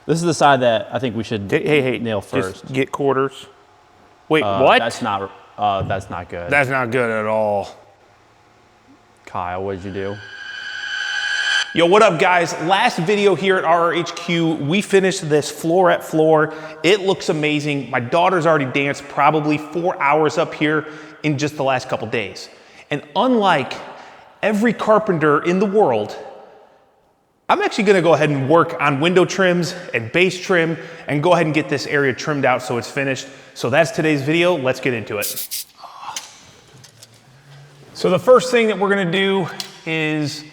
This is the side that I think we should nail first. Just get quarters. Wait, what? That's not good. That's not good at all. Kyle, what did you do? Yo, what up guys? Last video here at RRHQ, we finished this floorette floor. It looks amazing. My daughter's already danced probably 4 hours up here in just the last couple days. And unlike every carpenter in the world, I'm actually gonna go ahead and work on window trims and base trim and go ahead and get this area trimmed out so it's finished. So that's today's video. Let's get into it. So the first thing that we're gonna do is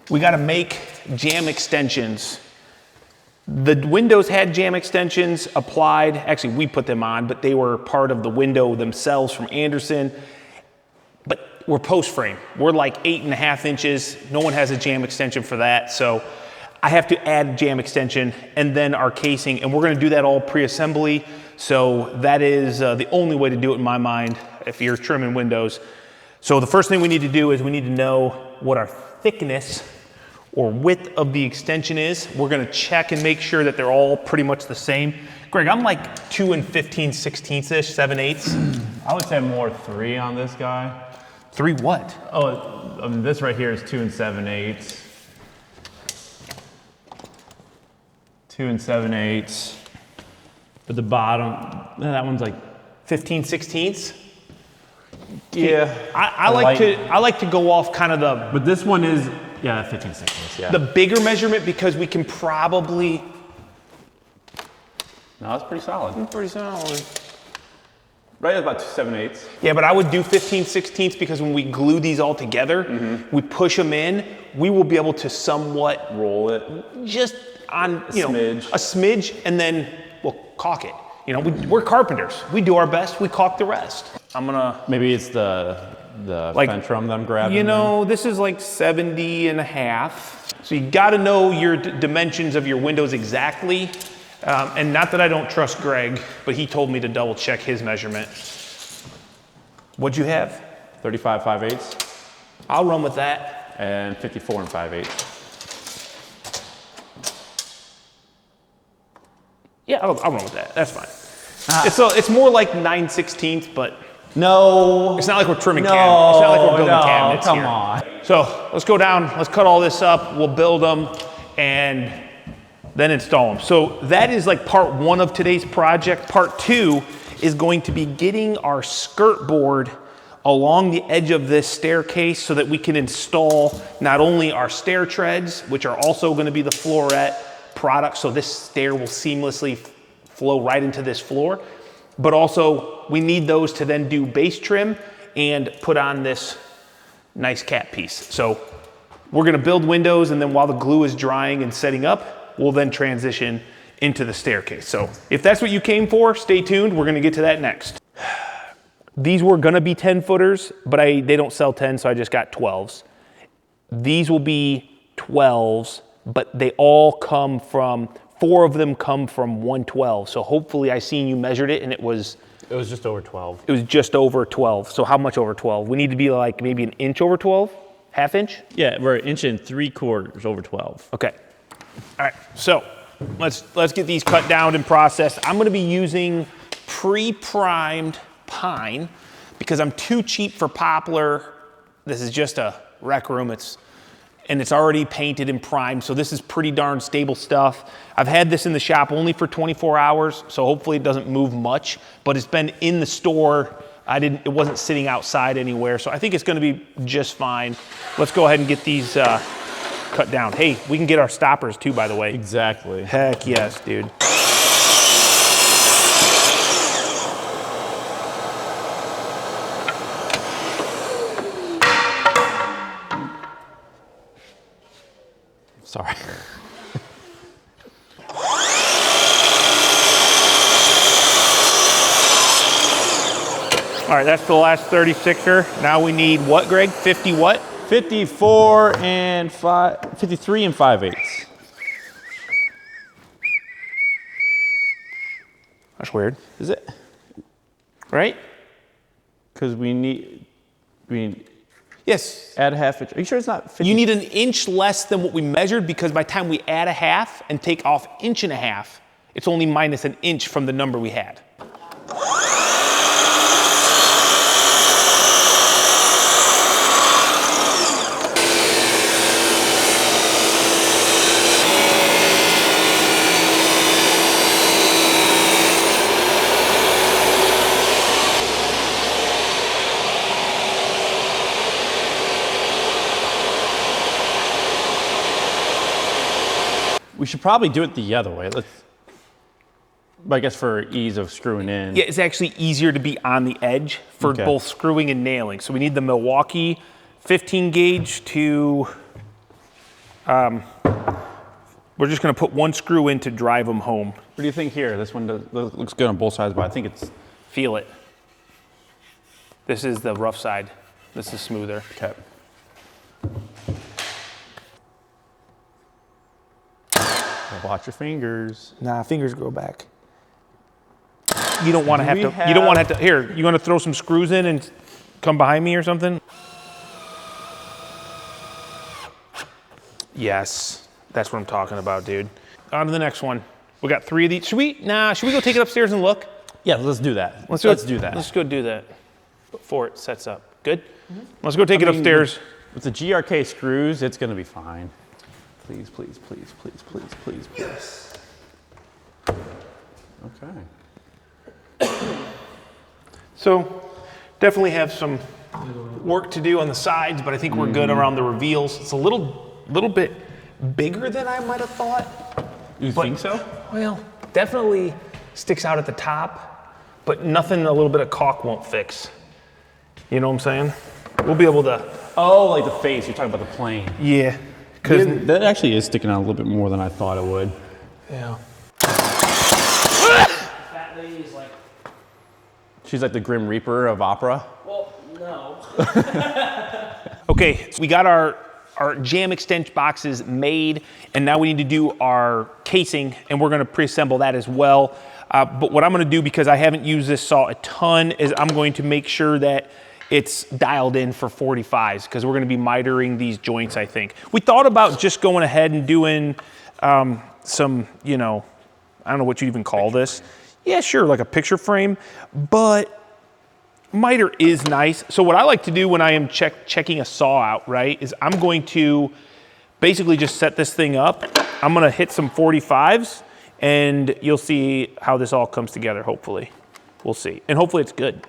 we gotta make jam extensions. The windows had jam extensions applied. Actually, we put them on, but they were part of the window themselves from Anderson. But we're post frame. We're like 8.5 inches. No one has a jam extension for that. So I have to add jam extension and then our casing, and we're gonna do that all pre-assembly. So that is the only way to do it in my mind if you're trimming windows. So the first thing we need to do is we need to know what our thickness or width of the extension is. We're gonna check and make sure that they're all pretty much the same. Greg, I'm like 2 15/16-ish, 7/8. I would say more 3 on this guy. 3 what? Oh, I mean, this right here is 2 7/8. 2 7/8. But the bottom, that one's like 15/16. Yeah. I like to go off kind of the. But this one is 15/16. Yeah. The bigger measurement because we can probably. No, that's pretty solid. Pretty solid. Right, that's about 2 7/8. Yeah, but I would do 15/16 because when we glue these all together, we push them in, we will be able to somewhat roll it. Just on, a smidge, and then we'll caulk it. You know, we're carpenters. We do our best, we caulk the rest. I'm gonna. Maybe it's the like, Ventrum that I'm grabbing. You know, this is like 70.5. So you gotta know your dimensions of your windows exactly. And not that I don't trust Greg, but he told me to double check his measurement. What'd you have? 35 5/8. I'll run with that. And 54 5/8. Yeah, I'll run with that. That's fine. It's more like 9/16, but no, it's not like we're trimming cabinets. It's not like we're building cabinets come here. on. So let's go down. Let's cut all this up. We'll build them and then install them. So that is like part 1 of today's project. Part 2 is going to be getting our skirt board along the edge of this staircase so that we can install not only our stair treads, which are also going to be the floorette product, so this stair will seamlessly flow right into this floor, but also we need those to then do base trim and put on this nice cap piece. So we're going to build windows, and then while the glue is drying and setting up, we'll then transition into the staircase. So if that's what you came for, stay tuned. We're gonna get to that next. These were gonna be 10-footers, but they don't sell 10, so I just got 12s. These will be 12s, but they all come from, 4 of them come from 112. So hopefully I seen you measured it and it was just over 12. It was just over 12. So how much over 12? We need to be like maybe an inch over 12? Half inch? Yeah, we're 1 3/4 over 12. Okay. All right, so let's get these cut down and processed. I'm gonna be using pre-primed pine because I'm too cheap for poplar. This is just a rec room, and it's already painted and primed, so this is pretty darn stable stuff. I've had this in the shop only for 24 hours, so hopefully it doesn't move much, but it's been in the store. It wasn't sitting outside anywhere, so I think it's gonna be just fine. Let's go ahead and get these cut down. Hey, we can get our stoppers too, by the way. Exactly. Heck yes, dude. Sorry. All right, that's the last 36er. Now we need what, Greg? 50 what? 53 and 5/8. That's weird. Is it? Right? Because we need, Yes. Add a half inch. Are you sure it's not 50? You need an inch less than what we measured because by the time we add a half and take off inch and a half, it's only minus an inch from the number we had. We should probably do it the other way. I guess for ease of screwing in. Yeah, it's actually easier to be on the edge for both screwing and nailing. So we need the Milwaukee 15 gauge to, we're just gonna put one screw in to drive them home. What do you think here? This one looks good on both sides, but I think it's... Feel it. This is the rough side. This is smoother. Okay. Watch your fingers. Nah, fingers grow back. You don't want to have to, you don't want to have to, here, you want to throw some screws in and come behind me or something? Yes, that's what I'm talking about, dude. On to the next one. We got 3 of these. Should we go take it upstairs and look? Yeah, let's do that. Let's do that. Let's go do that before it sets up. Good? Let's go take it upstairs. With the GRK screws, it's going to be fine. Please, please, please, please, please, please, please. Yes. Okay. So definitely have some work to do on the sides, but I think we're good around the reveals. It's a little bit bigger than I might have thought. You think so? Well, definitely sticks out at the top, but nothing a little bit of caulk won't fix. You know what I'm saying? We'll be able to. Oh, like the face. You're talking about the plane. Yeah. That actually is sticking out a little bit more than I thought it would. Yeah. Fat lady is like, She's like the Grim Reaper of opera. well, no. Okay, so we got our jam extension boxes made, and now we need to do our casing, and we're gonna pre-assemble that as well. But what I'm gonna do, because I haven't used this saw a ton, is I'm going to make sure that it's dialed in for 45s, because we're gonna be mitering these joints, I think. We thought about just going ahead and doing some, you know, I don't know what you even call this. Yeah, sure, like a picture frame, but miter is nice. So what I like to do when I am checking a saw out, right, is I'm going to basically just set this thing up. I'm gonna hit some 45s, and you'll see how this all comes together, hopefully. We'll see, and hopefully it's good.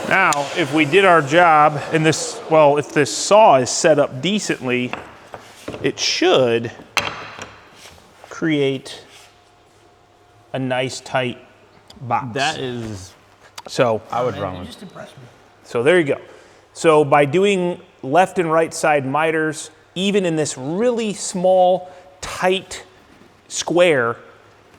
Now, if we did our job, and this, well, if this saw is set up decently, it should create a nice tight box. That is, So, I would run You with. just impressed me. so there you go. So by doing left and right side miters, even in this really small, tight square,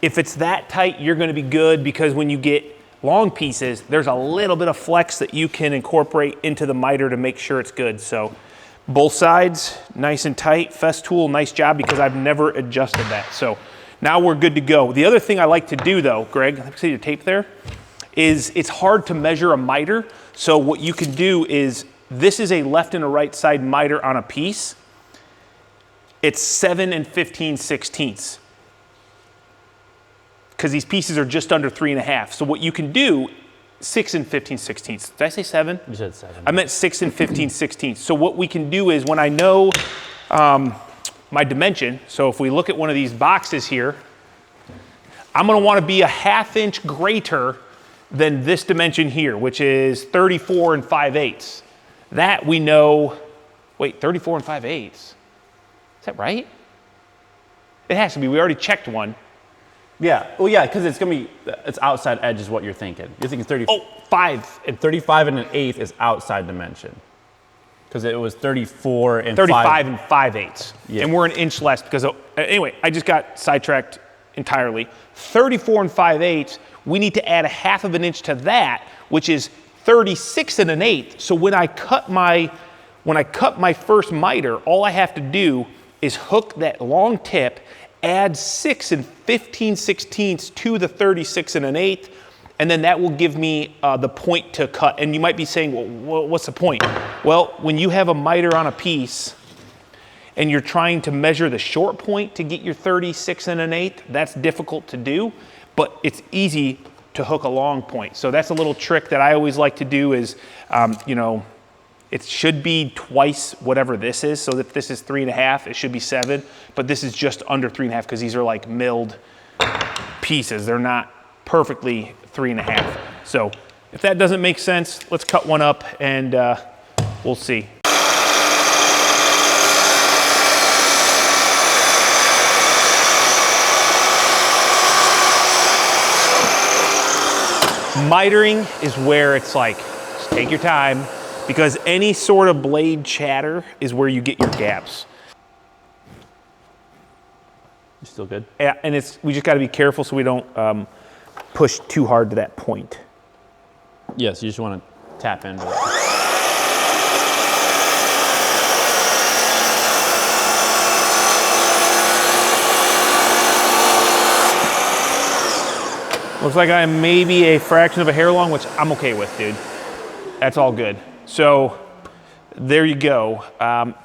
if it's that tight, you're gonna be good, because when you get long pieces, there's a little bit of flex that you can incorporate into the miter to make sure it's good. So both sides, nice and tight. Festool, nice job, because I've never adjusted that. So now we're good to go. The other thing I like to do though, Greg, see the tape there, is it's hard to measure a miter. So what you can do is, this is a left and a right side miter on a piece. It's 7 15/16. Because these pieces are just under 3.5. So what you can do, 6 15/16. Did I say 7? You said 7. I meant 6 15/16. So what we can do is, when I know my dimension, so if we look at one of these boxes here, I'm gonna wanna be a 1/2 inch greater than this dimension here, which is 34 5/8. That we know, wait, 34 5/8. Is that right? It has to be, we already checked one. Yeah. Well, yeah, because it's gonna be, it's outside edge is what you're thinking. You're thinking 30. Oh, 5. And 35 and 1/8 is outside dimension. Because it was 34 and 35 and 5/8. Yeah. And we're an inch less because, anyway, I just got sidetracked entirely. 34 and 5/8, we need to add a half of an inch to that, which is 36 and an eighth. So when I cut my first miter, all I have to do is hook that long tip, add 6 and 15/16 to the 36 and an eighth, and then that will give me the point to cut. And you might be saying, well, what's the point? Well, when you have a miter on a piece and you're trying to measure the short point to get your 36 and an eighth, that's difficult to do, but it's easy to hook a long point. So that's a little trick that I always like to do is, it should be twice whatever this is. So if this is 3.5, it should be 7, but this is just under 3.5 because these are like milled pieces. They're not perfectly 3.5. So if that doesn't make sense, let's cut one up and we'll see. Mitering is where it's like, just take your time, because any sort of blade chatter is where you get your gaps. You still good? Yeah, and we just got to be careful so we don't push too hard to that point. Yes, you just want to tap into it. Looks like I'm maybe a fraction of a hair long, which I'm okay with, dude. That's all good. So there you go.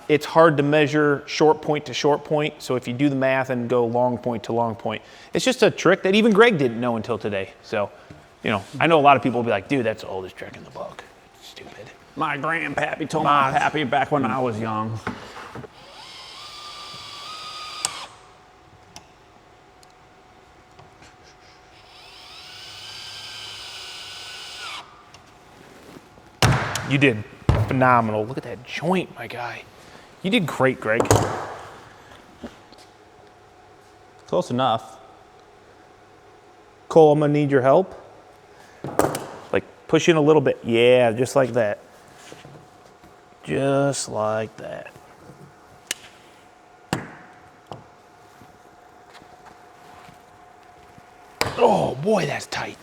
It's hard to measure short point to short point. So if you do the math and go long point to long point, it's just a trick that even Greg didn't know until today. So, I know a lot of people will be like, dude, that's the oldest trick in the book. Stupid. My grandpappy told my pappy back when I was young. You did phenomenal. Look at that joint, my guy. You did great, Greg. Close enough. Cole, I'm gonna need your help. Like, push in a little bit. Yeah, just like that. Just like that. Oh, boy, that's tight.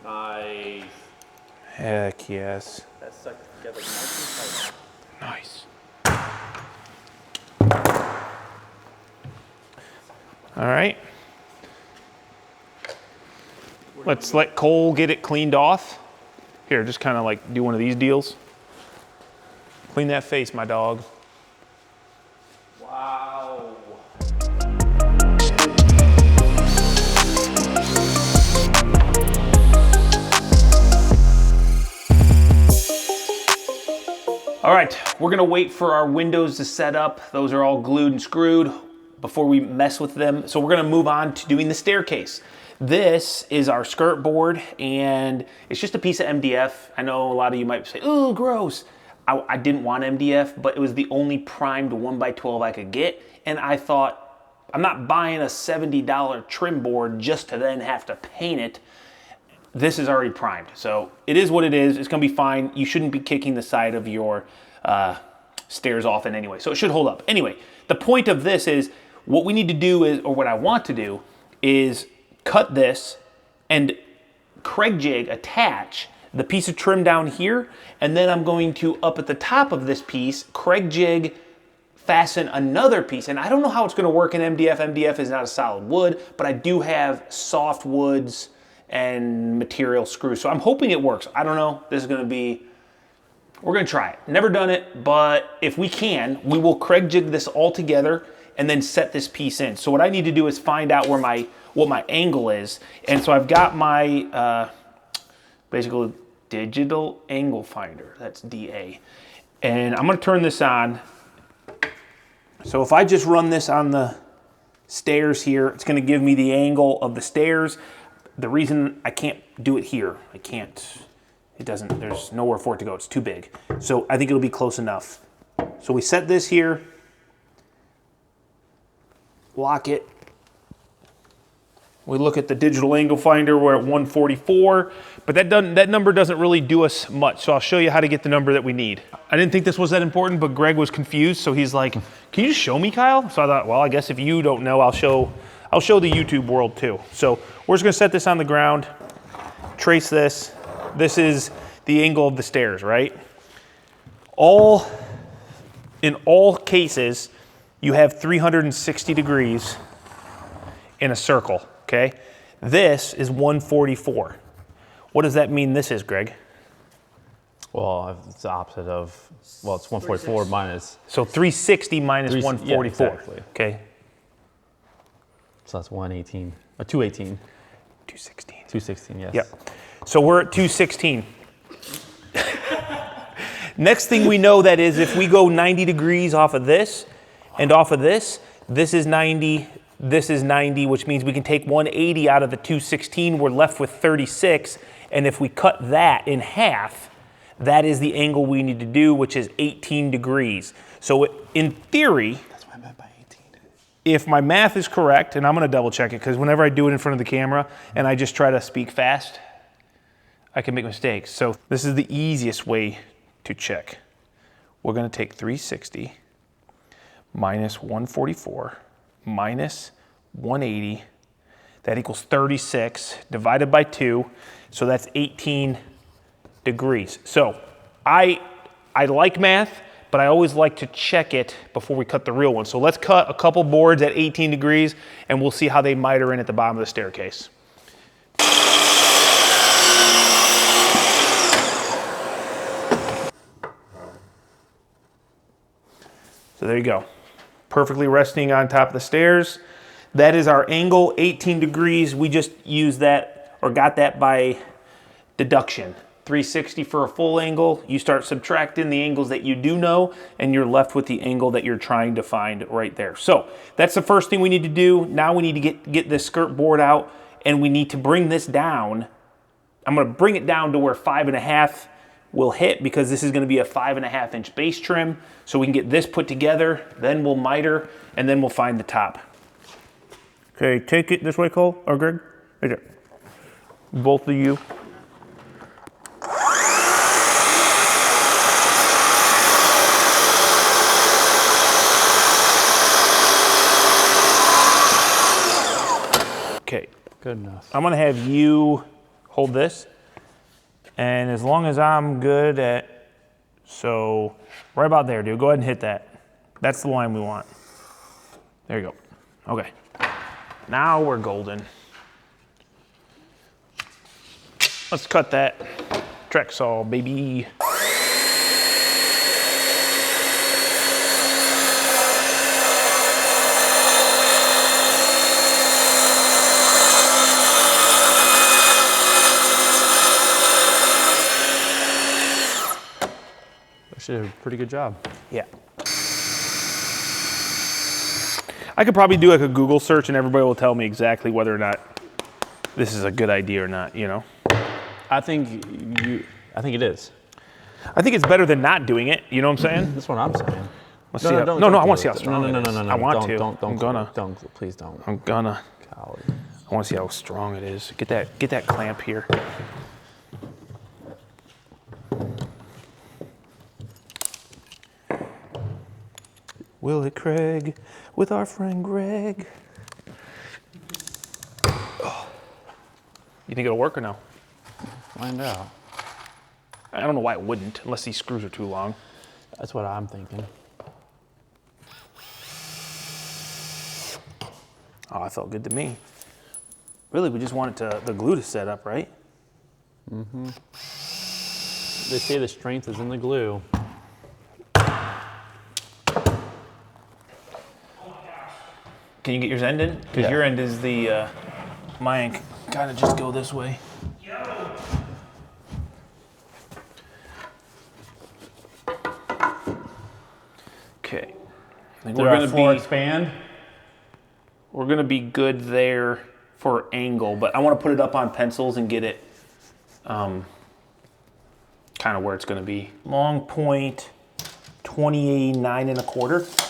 Nice. Heck yes. That's sucked together nice and tight. Nice. All right. Let's let Cole get it cleaned off. Here, just kind of like do one of these deals. Clean that face, my dog. Wow. All right, we're gonna wait for our windows to set up. Those are all glued and screwed before we mess with them. So we're gonna move on to doing the staircase. This is our skirt board, and it's just a piece of MDF. I know a lot of you might say, "Ooh, gross." I didn't want MDF, but it was the only primed 1x12 I could get, and I thought, I'm not buying a $70 trim board just to then have to paint it. This is already primed, so it is what it is. It's gonna be fine. You shouldn't be kicking the side of your stairs off in any way, so it should hold up. Anyway, the point of this is, what we need to do is, or what I want to do, is cut this and Craig jig attach the piece of trim down here, and then I'm going to, up at the top of this piece, Craig jig fasten another piece. And I don't know how it's gonna work in MDF. MDF is not a solid wood, but I do have soft woods and material screws. So I'm hoping it works. I don't know. This is gonna be, we're gonna try it. Never done it, but if we can, we will Craig jig this all together and then set this piece in. So what I need to do is find out where what my angle is. And so I've got my basically digital angle finder, that's DA. And I'm gonna turn this on. So if I just run this on the stairs here, it's gonna give me the angle of the stairs. The reason I can't do it here, there's nowhere for it to go, it's too big. So I think it'll be close enough. So we set this here, lock it, We look at the digital angle finder, we're at 144, but that number doesn't really do us much. So I'll show you how to get the number that we need. I didn't think this was that important, but Greg was confused. So he's like, can you just show me, Kyle? So I thought, well, I guess if you don't know, I'll show the YouTube world too. So we're just gonna set this on the ground, trace this. This is the angle of the stairs, right? In all cases, you have 360 degrees in a circle, okay? This is 144. What does that mean this is, Greg? Well, it's the opposite of, well, it's 144 minus. So 360 minus 144, yeah, exactly. okay? So that's 118, 218. 216. 216, yes. Yep. So we're at 216. Next thing we know that is if we go 90 degrees off of this and off of this, this is 90, this is 90, which means we can take 180 out of the 216. We're left with 36. And if we cut that in half, that is the angle we need to do, which is 18 degrees. So in theory, That's what I meant by 18. if my math is correct, and I'm gonna double check it because whenever I do it in front of the camera and I just try to speak fast, I can make mistakes. So this is the easiest way to check. We're gonna take 360 minus 144 minus 180. That equals 36 divided by 2. So that's 18 degrees. So I like math, but I always like to check it before we cut the real one. So let's cut a couple boards at 18 degrees and we'll see how they miter in at the bottom of the staircase. So there you go. Perfectly resting on top of the stairs. That is our angle, 18 degrees. We just used that or got that by deduction. 360 for a full angle. You start subtracting the angles that you do know and you're left with the angle that you're trying to find right there. So that's the first thing we need to do. Now we need to get this skirt board out and we need to bring this down. I'm gonna bring it down to where 5.5 will hit because this is gonna be a 5.5 inch base trim. So we can get this put together, then we'll miter, and then we'll find the top. Okay, take it this way, Cole, or Greg. Right there. Both of you. Okay. Good enough. I'm gonna have you hold this. And as long as I'm good at, so right about there, dude, go ahead and hit that. That's the line we want. There you go. Okay. Now we're golden. Let's cut that track saw, baby. Did a pretty good job. Yeah. I could probably do like a Google search and everybody will tell me exactly whether or not this is a good idea or not, you know? I think it is. I think it's better than not doing it, you know what I'm saying? That's what I'm saying. Let's see. I want to see how strong No, it is. no. I want to. Don't, please don't. I'm gonna. Coward. I want to see how strong it is. Get that clamp here. Willie Craig with our friend Greg. Oh. You think it'll work or no? Find out. I don't know why it wouldn't, unless these screws are too long. That's what I'm thinking. Oh, it felt good to me. Really, we just want the glue to set up, right? Mm-hmm. They say the strength is in the glue. Can you get yours end in? Because your end is the, mine kind of just go this way. Okay. I think Expand. we're gonna be good there for angle, but I want to put it up on pencils and get it kind of where it's gonna be. Long point, 29 1/4.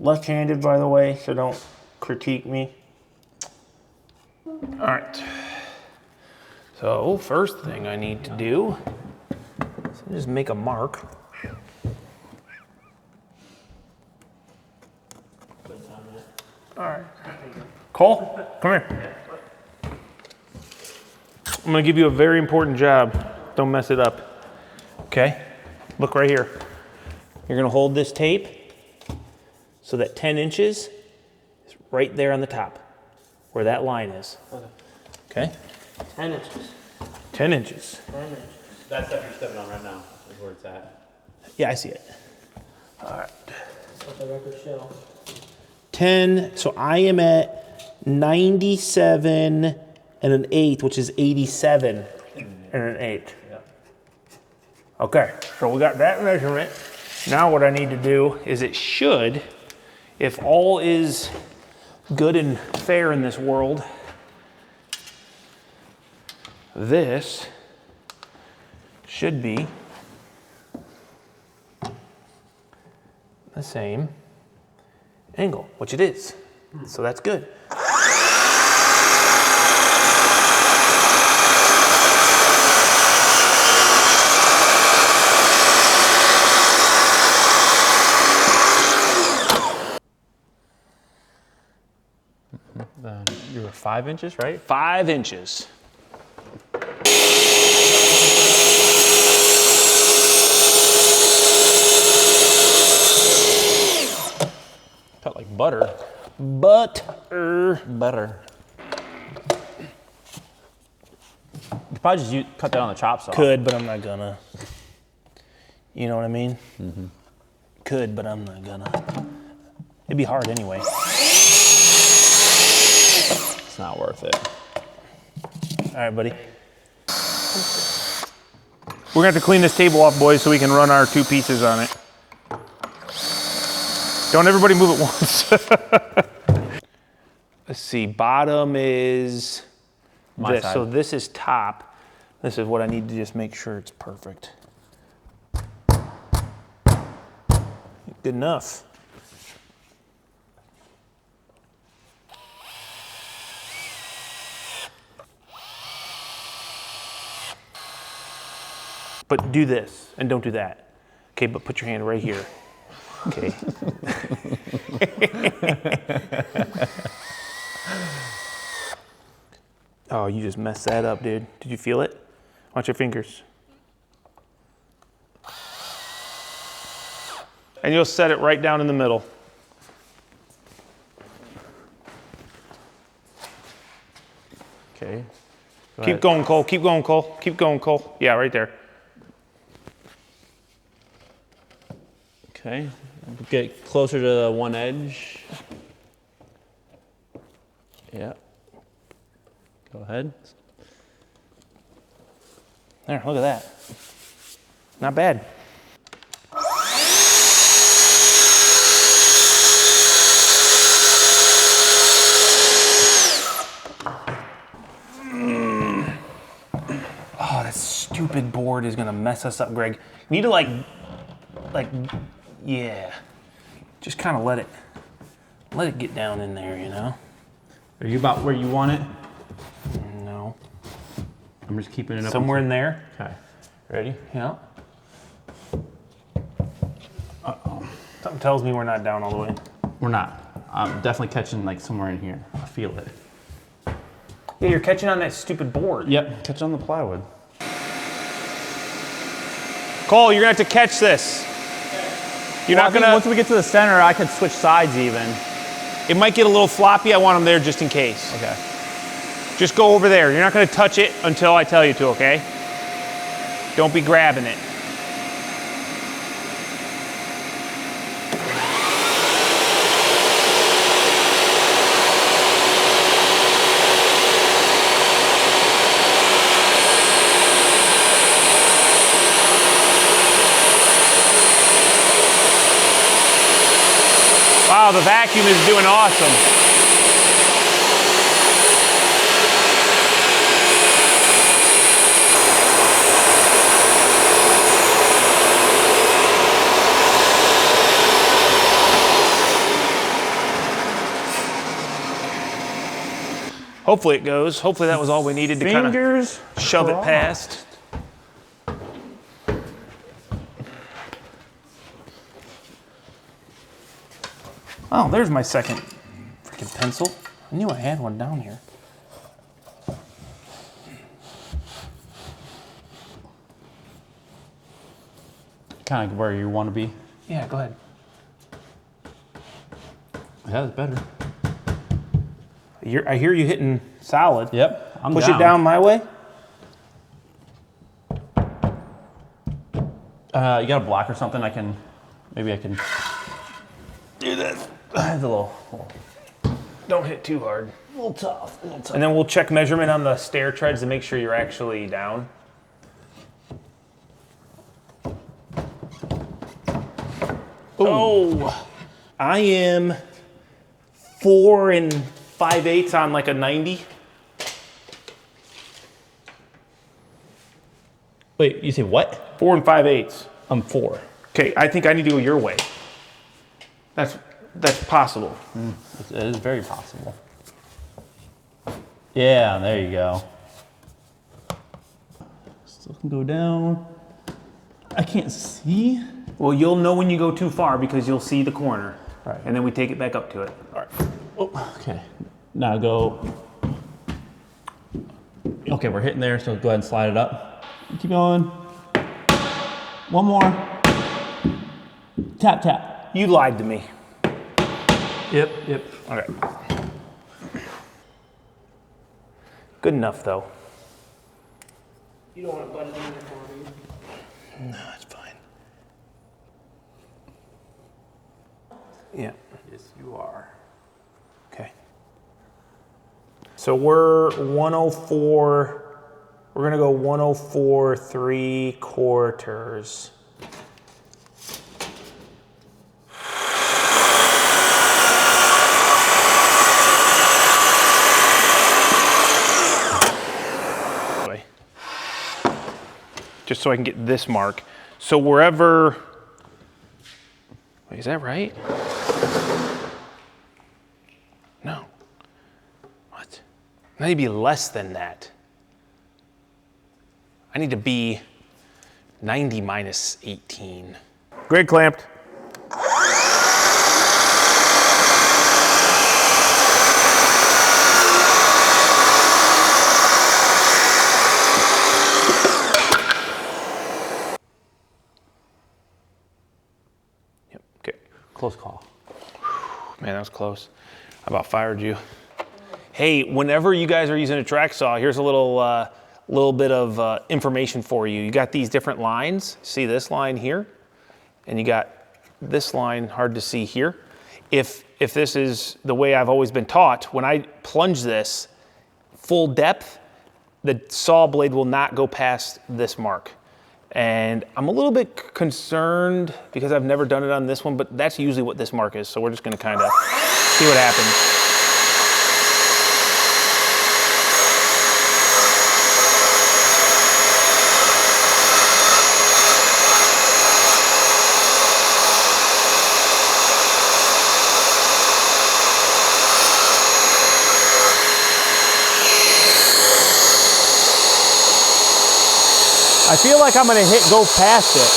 left-handed, by the way, so don't critique me. All right. So first thing I need to do is just make a mark. All right. Cole, come here. I'm gonna give you a very important job. Don't mess it up. Okay? Look right here. You're gonna hold this tape so that 10 inches is right there on the top, where that line is. Okay? 10 inches. 10 inches. 10 inches. That stuff you're stepping on right now is where it's at. Yeah, I see it. All right. Let the record show. 10, so I am at 97 and an eighth, which is 87 and an eighth. Okay, so we got that measurement. Now what I need to do is it should, if all is good and fair in this world, this should be the same angle, which it is. So that's good. You were 5 inches, right? 5 inches. Cut like butter. Butter. Butter. You could probably just cut that on the chop saw. Could, but I'm not gonna. You know what I mean? Mm-hmm. Could, but I'm not gonna. It'd be hard anyway. It's not worth it. All right, buddy. We're gonna have to clean this table off, boys, so we can run our 2 pieces on it. Don't everybody move at once. Let's see, bottom is My this. side. So this is top. This is what I need to just make sure it's perfect. Good enough. But do this and don't do that. Okay, but put your hand right here. Okay. Oh, you just messed that up, dude. Did you feel it? Watch your fingers. And you'll set it right down in the middle. Okay. Keep going, Cole. Keep going, Cole. Keep going, Cole. Yeah, right there. Okay. Get closer to the one edge. Yeah. Go ahead. There, look at that. Not bad. Oh, that stupid board is gonna mess us up, Greg. You need to like, yeah. Just kind of let it get down in there, you know? Are you about where you want it? No. I'm just keeping it up. Somewhere in there. Okay. Ready? Yeah. Uh-oh. Something tells me we're not down all the way. We're not. I'm definitely catching like somewhere in here. I feel it. Yeah, you're catching on that stupid board. Yep. Catch on the plywood. Cole, you're gonna have to catch this. You're Well, not I think gonna. once we get to the center, I could switch sides even. It might get a little floppy. I want them there just in case. Okay. Just go over there. You're not gonna touch it until I tell you to, okay? Don't be grabbing it. Wow, the vacuum is doing awesome. Hopefully it goes. Hopefully that was all we needed to kind of Fingers shove it crossed. past. Oh, there's my second freaking pencil. I knew I had one down here. Kind of where you want to be. Yeah, go ahead. Yeah, that's better. I hear you hitting solid. Yep, I'm Push it down my way. You got a block or something? Maybe I can do this. It's a little Don't hit too hard. a little tough. And then we'll check measurement on the stair treads to make sure you're actually down. Oh, I am 4 5/8 on like a 90. Wait, you say what? 4 5/8. I'm 4. Okay, I think I need to go your way. That's possible. It is very possible. Yeah, there you go. Still can go down. I can't see. Well, you'll know when you go too far because you'll see the corner. Right. And then we take it back up to it. All right. Oh, okay. Now go. Okay, we're hitting there, so go ahead and slide it up. Keep going. One more. Tap, tap. You lied to me. Yep. Okay. Good enough, though. You don't want to butt it in there for me. No, it's fine. Yeah. Yes, you are. Okay. So we're 104. We're gonna go 104 3/4. Just so I can get this mark. So wherever, wait, is that right? No. What? I need to be less than that. I need to be 90 minus 18. Grade clamped. Yep, okay. Close call. Man, that was close. I about fired you. Hey, whenever you guys are using a track saw, here's a little bit of information for you. You got these different lines. See this line here? And you got this line hard to see here. If this is the way I've always been taught, when I plunge this full depth, the saw blade will not go past this mark. And I'm a little bit concerned because I've never done it on this one, but that's usually what this mark is. So we're just gonna kind of see what happens. I feel like I'm gonna go past it.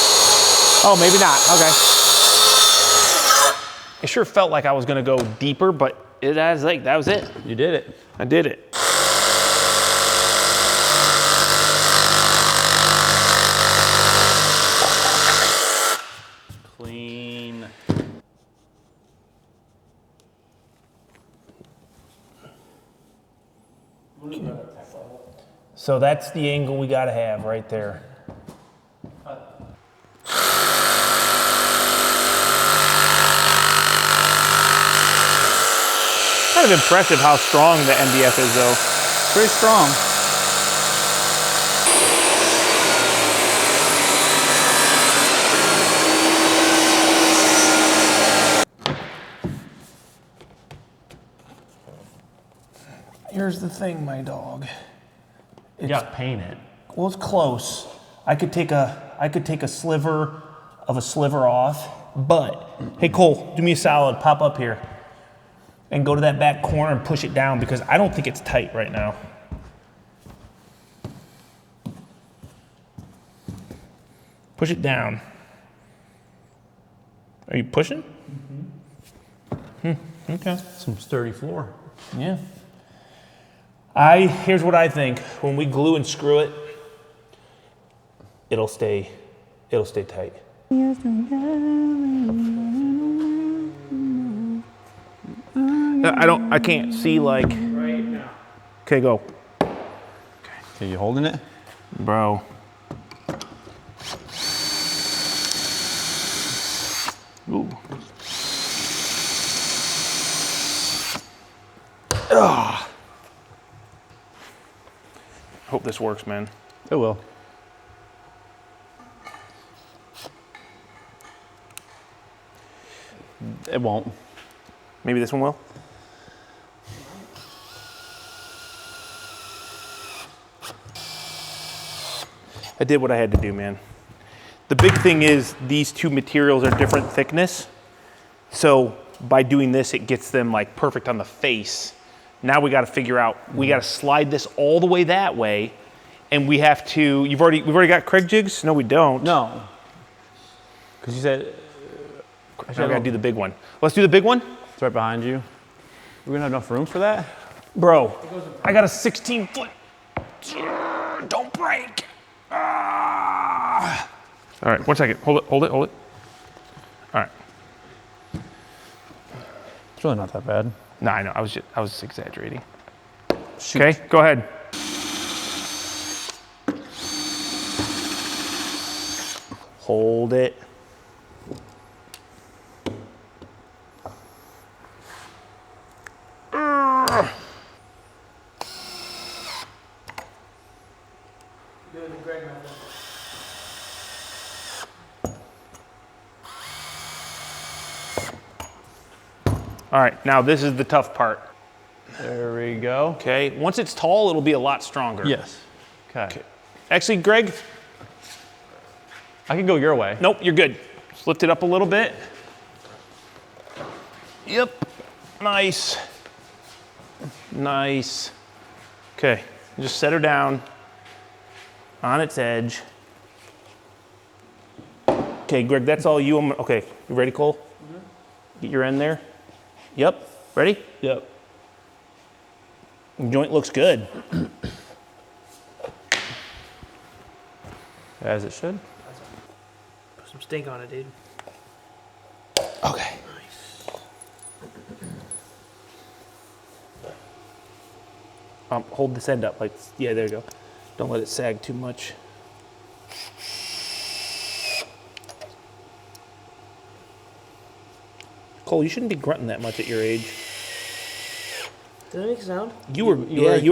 Oh, maybe not, okay. It sure felt like I was gonna go deeper, but that was it. You did it. I did it. Clean. So that's the angle we gotta have right there. Kind of impressive how strong the MDF is though. Very strong. Here's the thing, my dog. You got to paint it. Well, it's close. I could take a sliver of a sliver off, but hey Cole, do me a solid, pop up here. and go to that back corner and push it down because I don't think it's tight right now. Push it down. Are you pushing? Mm-hmm. Okay. Some sturdy floor. Yeah. Here's what I think. When we glue and screw it, it'll stay tight. I can't see like. Right now. Okay, go. Okay, you holding it? Bro. Ooh. Ugh. Hope this works, man. It will. It won't. Maybe this one will. I did what I had to do, man. The big thing is these two materials are different thickness. So by doing this, it gets them like perfect on the face. Now we got to figure out, we got to slide this all the way that way. And we have to, we've already got Craig jigs? No, we don't. No. Because you said. Now we got to do the big one. Let's do the big one. It's right behind you. We're going to have enough room for that? Bro, I got a 16-foot. Don't break. All right, 1 second. Hold it. All right. It's really not that bad. No, I know. I was just exaggerating. Shoot. Okay, go ahead. Hold it. Doing the Greg method. All right, now this is the tough part. There we go. Okay, once it's tall, it'll be a lot stronger. Yes. Okay. Actually, Greg, I can go your way. nope, you're good. Just lift it up a little bit. Yep, nice. Nice. Okay, just set her down on its edge. Okay, Greg, that's all you. Okay, you ready, Cole? Mm-hmm. Get your end there. Yep, ready? Yep. Joint looks good. As it should. Put some stink on it, dude. Okay. Hold this end up, like, yeah, there you go. Don't let it sag too much. Cole, you shouldn't be grunting that much at your age. Did I make a sound? You were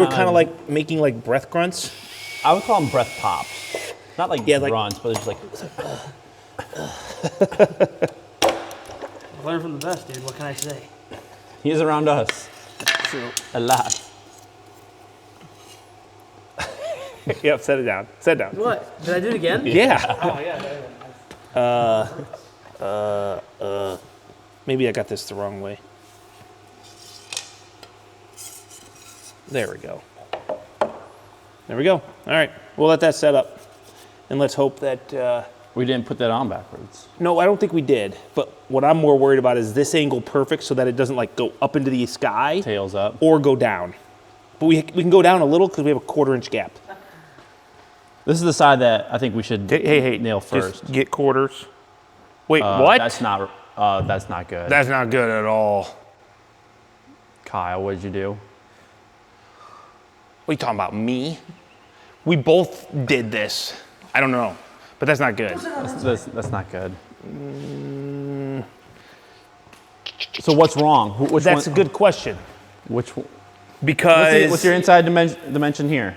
kind of like making like breath grunts. I would call them breath pops. Not like grunts, but it's like. Learn from the best, dude. What can I say? He is around us. True. A lot. Yep, set it down. Set it down. What? Did I do it again? Yeah. Oh, yeah. Maybe I got this the wrong way. There we go. There we go. All right, we'll let that set up. And let's hope that, We didn't put that on backwards. no, I don't think we did. But what I'm more worried about is this angle perfect so that it doesn't like go up into the sky Tails up. or go down. But we can go down a little because we have a 1/4 inch gap. This is the side that I think we should Hey, nail first. Just get quarters. Wait, what? That's not good. That's not good at all. Kyle, what did you do? What are you talking about, me? We both did this. I don't know, but that's not good. That's not good. So what's wrong? Which That's one? a good question. Which one? Because What's your inside dimension here?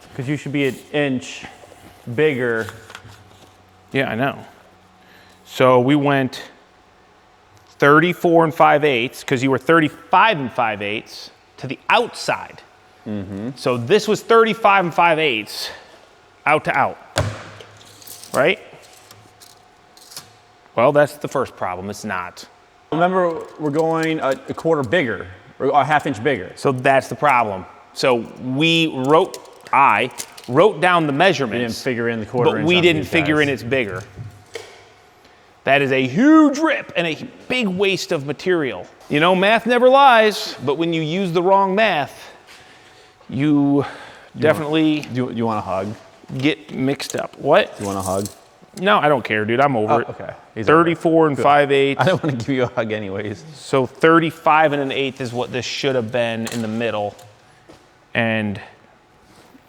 Because you should be an inch bigger. yeah, I know. So we went 34 5/8 because you were 35 5/8 to the outside. Mm-hmm. So this was 35 5/8 out to out, right? Well, that's the first problem. It's not. Remember, we're going a quarter bigger, or a half-inch bigger. So that's the problem. So I wrote down the measurements. We didn't figure in the quarter inch. But we didn't figure in it's bigger. That is a huge rip and a big waste of material. You know, math never lies, but when you use the wrong math, you definitely Do you want a hug? get mixed up. What? Do you want a hug? No, I don't care, dude. I'm over it. Okay. He's 34 and 5/8. I don't want to give you a hug anyways. So 35 and 1/8 is what this should have been in the middle. And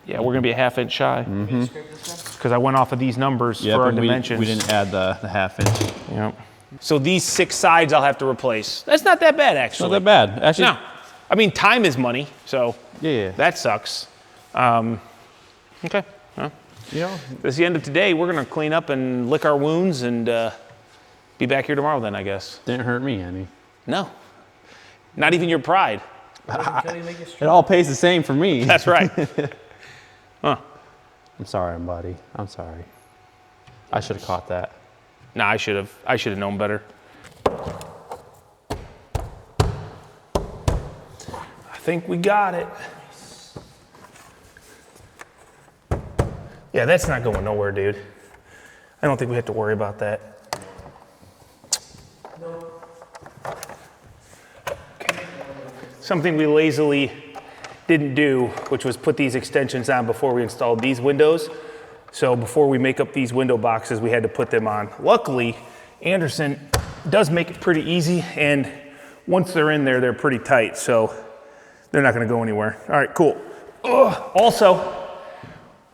yeah, we're gonna be a half-inch shy. Because I went off of these numbers for our dimensions. We didn't add the half-inch. Yep. So these 6 sides I'll have to replace. That's not that bad, actually. Not that bad. Actually, No. I mean, time is money, so Yeah. that sucks. Okay. Well, You know, that's the end of today. We're gonna clean up and lick our wounds and be back here tomorrow then, I guess. didn't hurt me any. No. Not even your pride. Until you make it It straight. all pays the same for me. That's right. Huh. I'm sorry, buddy. I'm sorry. I should have caught that. Nah, I should have known better. I think we got it. Yeah, that's not going nowhere, dude. I don't think we have to worry about that. Something we lazily didn't do, which was put these extensions on before we installed these windows. So before we make up these window boxes, we had to put them on. Luckily, Anderson does make it pretty easy, and once they're in there, they're pretty tight, so they're not gonna go anywhere. All right, cool. Also,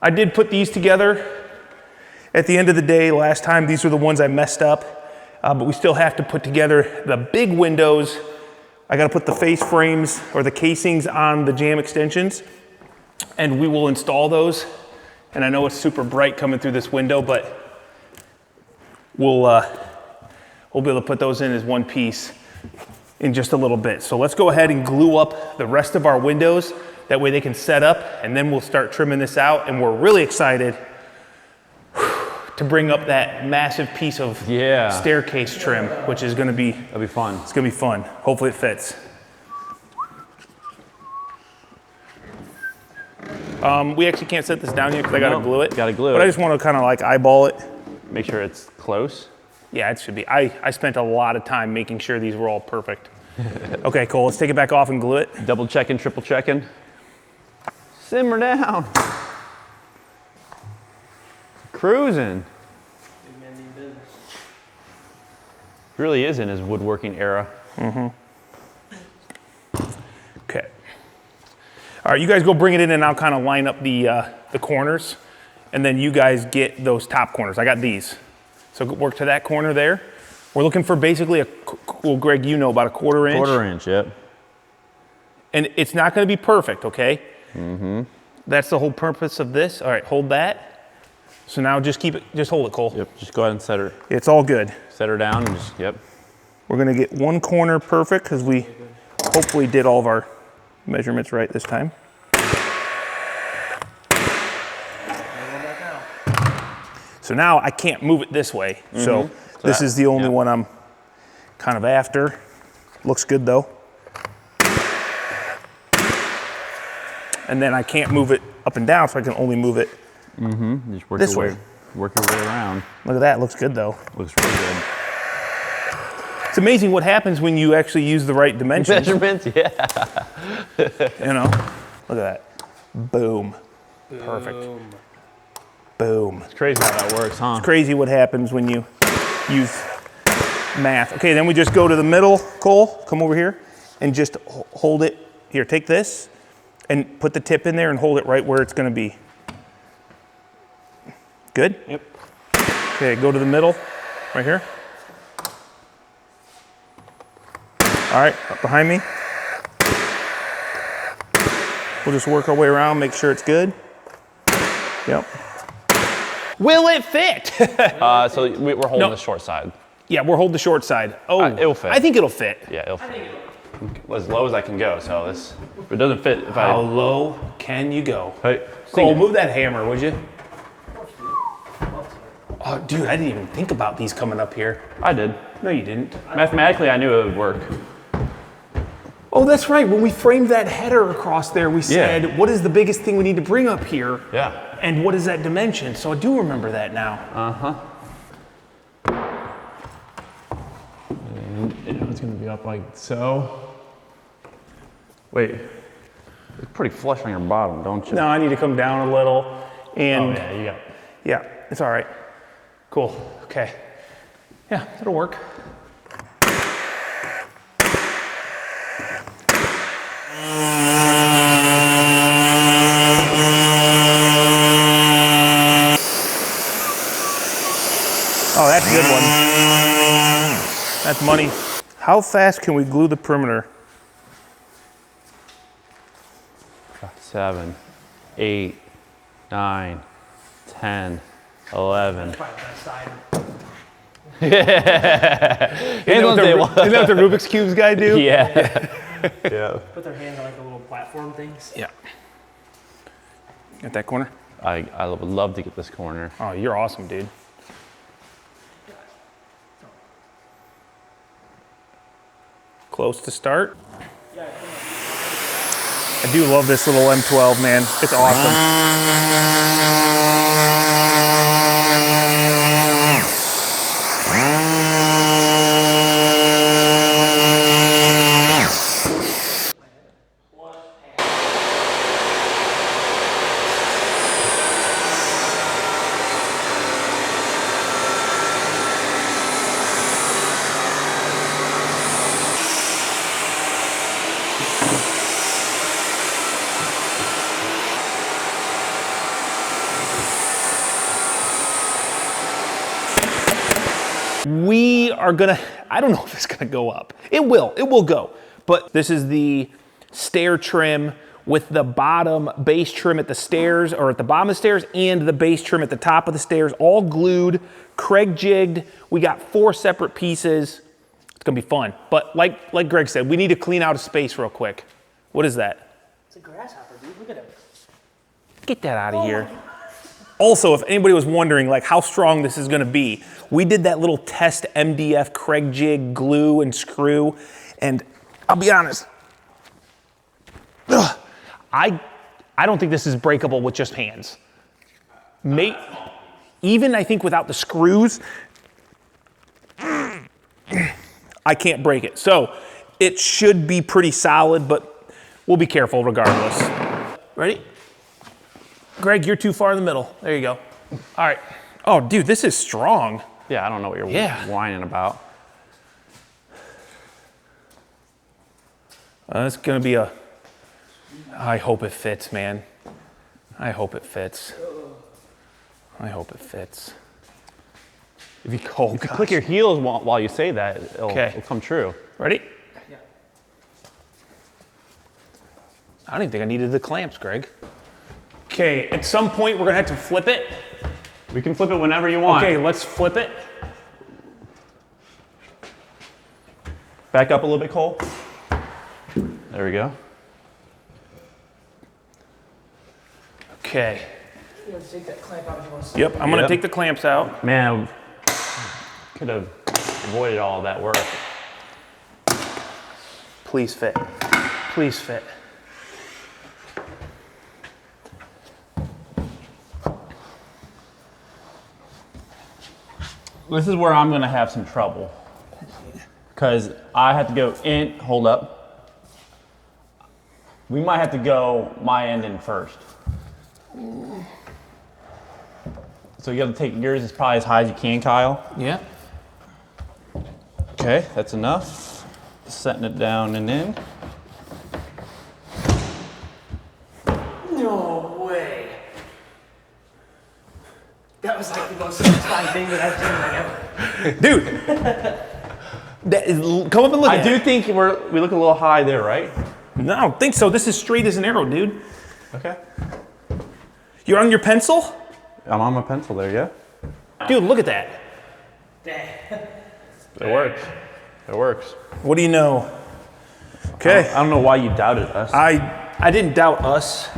I did put these together. At the end of the day, last time, these were the ones I messed up, but we still have to put together the big windows. I gotta put the face frames or the casings on the jamb extensions, and we will install those. And I know it's super bright coming through this window, but we'll be able to put those in as one piece in just a little bit. So let's go ahead and glue up the rest of our windows. That way they can set up, and then we'll start trimming this out. And we're really excited to bring up that massive piece of staircase trim, which is gonna be, That'll be fun. it's gonna be fun. Hopefully it fits. We actually can't set this down yet because I gotta glue it. Gotta glue But it. I just wanna kinda like eyeball it. Make sure it's close. Yeah, it should be. I spent a lot of time making sure these were all perfect. Okay, cool. Let's take it back off and glue it. Double checking, triple checking. Simmer down. Cruising. Big man need business. Really is in his woodworking era. Okay. All right, you guys go bring it in and I'll kind of line up the corners, and then you guys get those top corners. I got these. So work to that corner there. We're looking for basically well, Greg, you know, about a quarter inch. Quarter inch, yep. And it's not gonna be perfect, okay? That's the whole purpose of this. All right, hold that. So now just keep it, just hold it, Cole. Yep, just go ahead and set her It's all good. down and just, yep. We're gonna get one corner perfect because we hopefully did all of our measurements right this time. So now I can't move it this way. So this is the only one I'm kind of after. Looks good though. And then I can't move it up and down, so I can only move it. Just work This your way. Work your way around. Look at that, looks good though. Looks really good. It's amazing what happens when you actually use the right dimensions. Measurements, yeah. You know, look at that. Boom. Perfect. Boom. It's crazy how that works, huh? Crazy what happens when you use math. Okay, then we just go to the middle, Cole, come over here, and just hold it. Here, take this, and put the tip in there and hold it right where it's gonna be. Good? Yep. Okay, go to the middle, right here. All right, up behind me. We'll just work our way around, make sure it's good. Yep. Will it fit? So we're holding No. the short side. Yeah, we'll hold the short side. Oh, It'll fit. I think it'll fit. Yeah, it'll fit. As low as I can go, so this, if it doesn't fit, if How I, low can you go? hey, Cole, move that hammer, would you? Oh, dude, I didn't even think about these coming up here. I did. No, you didn't. Mathematically, I knew it would work. Oh, that's right. When we framed that header across there, we said, what is the biggest thing we need to bring up here? Yeah. And what is that dimension? So I do remember that now. Uh-huh. And it's gonna be up like so. Wait, it's pretty flush on your bottom, don't you? No, I need to come down a little. And Oh yeah, you got. yeah, it's all right. Cool, okay. Yeah, that'll work. Oh, that's a good one. That's money. How fast can we glue the perimeter? 7, 8, 9, 10, 11. Probably that side. Isn't that what the Rubik's Cubes guy do? Yeah. Yeah. Put their hands on like the little platform things. Yeah. Got that corner? I would love to get this corner. Oh, you're awesome, dude. Close to start. I do love this little M12, man. It's awesome. We are gonna, I don't know if it's gonna go up. It will go. But this is the stair trim with the bottom base trim at the stairs, or at the bottom of the stairs, and the base trim at the top of the stairs, all glued, Craig jigged. We got 4 separate pieces. It's gonna be fun. But like Greg said, we need to clean out a space real quick. What is that? It's a grasshopper, dude. Look at him. Get that out of here. Also, if anybody was wondering like how strong this is gonna be, we did that little test MDF Craig jig glue and screw, and I'll be honest, I don't think this is breakable with just hands. Even I think without the screws, I can't break it. So it should be pretty solid, but we'll be careful regardless. Ready? Greg, you're too far in the middle. There you go. All right. Oh, dude, this is strong. Yeah, I don't know what you're whining about. It's gonna be I hope it fits, man. I hope it fits. I hope it fits. If you Click your heels while you say that, it'll come true. Ready? Yeah. I don't even think I needed the clamps, Greg. Okay, at some point we're gonna have to flip it. We can flip it whenever you want. Okay, let's flip it. Back up a little bit, Cole. There we go. Okay. You have to take that clamp out if you want to. Yep, I'm gonna take the clamps out. Man, could have avoided all of that work. Please fit. Please fit. This is where I'm gonna have some trouble. Because I have to go in, hold up. We might have to go my end in first. So you gotta take yours as probably as high as you can, Kyle. Yeah. Okay, that's enough. Setting it down and in. No way. That was like the most satisfying thing that I've seen like ever. Dude. Come up and look I at do it. think we look a little high there, right? No, I don't think so. This is straight as an arrow, dude. Okay. You're on your pencil? I'm on my pencil there, yeah? Dude, look at that. Dang. It works. It works. What do you know? Okay. I don't know why you doubted us. I didn't doubt us.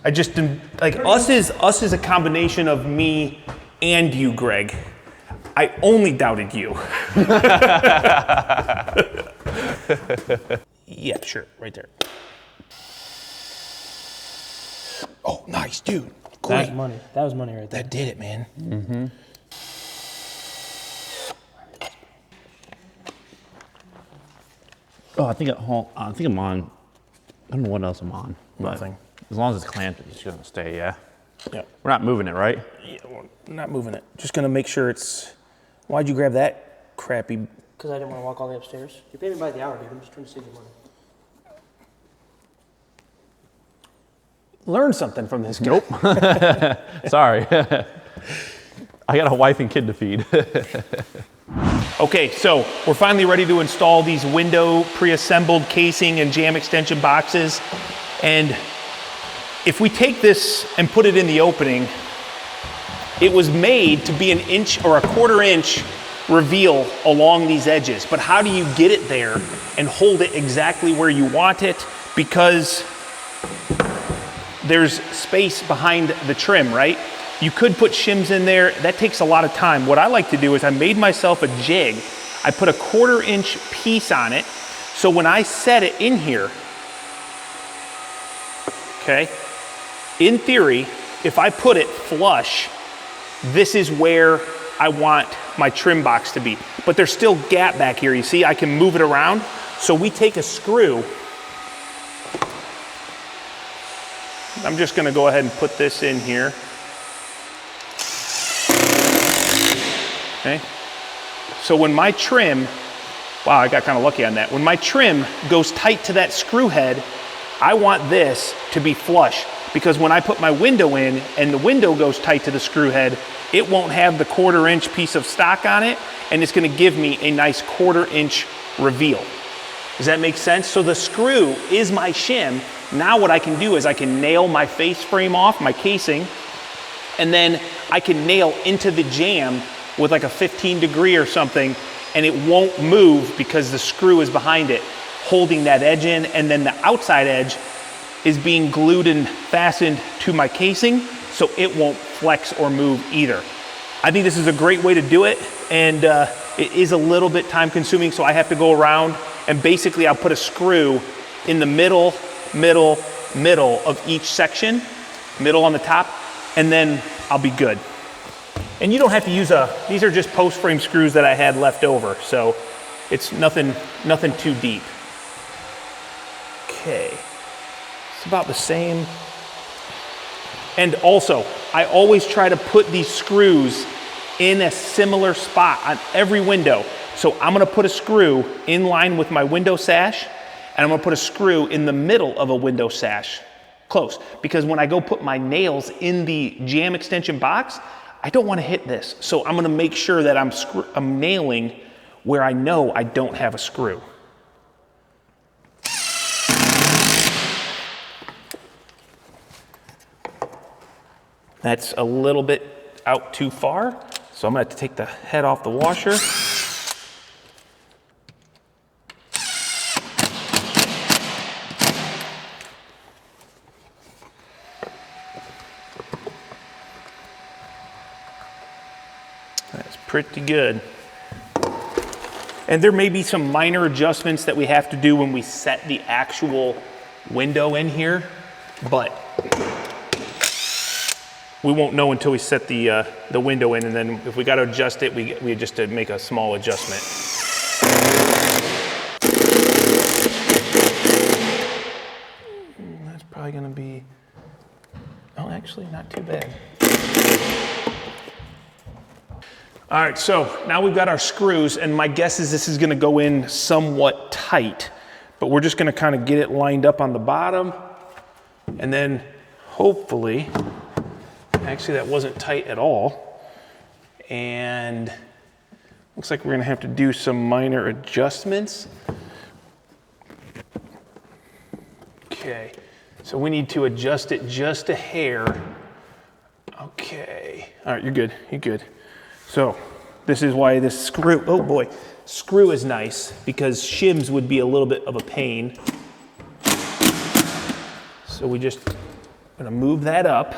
I just didn't, like, us is a combination of me and you, Greg. I only doubted you. Yeah, sure, right there. Oh, nice, dude. That Great. was money. That was money right there. That did it, man. Mm-hmm. Oh, I think I'm on. I don't know what else I'm on. but Nothing. As long as it's clamped, it's gonna stay. Yeah. Yeah. We're not moving it, right? Yeah, well, not moving it. Just gonna make sure it's. Why'd you grab that crappy? Because I didn't want to walk all the way upstairs. You pay me by the hour, dude. I'm just trying to save you money. Learn something from this guy. Nope. Sorry. I got a wife and kid to feed. Okay, so we're finally ready to install these window pre-assembled casing and jam extension boxes. And if we take this and put it in the opening, it was made to be an inch or a quarter inch reveal along these edges. But how do you get it there and hold it exactly where you want it? Because there's space behind the trim, right? You could put shims in there. That takes a lot of time. What I like to do is I made myself a jig. I put a quarter inch piece on it. So when I set it in here, okay, in theory, if I put it flush, this is where I want my trim box to be. But there's still gap back here. You see, I can move it around. So we take a screw. I'm just gonna go ahead and put this in here. Okay, so when my trim, wow, I got kind of lucky on that. When my trim goes tight to that screw head, I want this to be flush, because when I put my window in and the window goes tight to the screw head, it won't have the quarter inch piece of stock on it, and it's gonna give me a nice quarter inch reveal. Does that make sense? So the screw is my shim. Now what I can do is I can nail my face frame off, my casing, and then I can nail into the jam with like a 15 degree or something, and it won't move because the screw is behind it, holding that edge in, and then the outside edge is being glued and fastened to my casing, so it won't flex or move either. I think this is a great way to do it, and it is a little bit time consuming, so I have to go around, and basically I'll put a screw in the middle of each section, middle on the top, and then I'll be good. And you don't have to use these are just post frame screws that I had left over, so it's nothing too deep. Okay, it's about the same. And also, I always try to put these screws in a similar spot on every window. So I'm gonna put a screw in line with my window sash, and I'm gonna put a screw in the middle of a window sash, close. Because when I go put my nails in the jam extension box, I don't wanna hit this. So I'm gonna make sure that I'm nailing where I know I don't have a screw. That's a little bit out too far, so I'm gonna have to take the head off the washer. That's pretty good. And there may be some minor adjustments that we have to do when we set the actual window in here, but we won't know until we set the window in, and then if we got to adjust it, we just to make a small adjustment. That's probably going to be, oh, actually not too bad. All right, so now we've got our screws, and my guess is this is going to go in somewhat tight, but we're just going to kind of get it lined up on the bottom, and then hopefully. Actually, that wasn't tight at all. And looks like we're gonna have to do some minor adjustments. Okay, so we need to adjust it just a hair. Okay, all right, you're good, you're good. So this is why this screw, oh boy, screw is nice, because shims would be a little bit of a pain. So we just gonna move that up.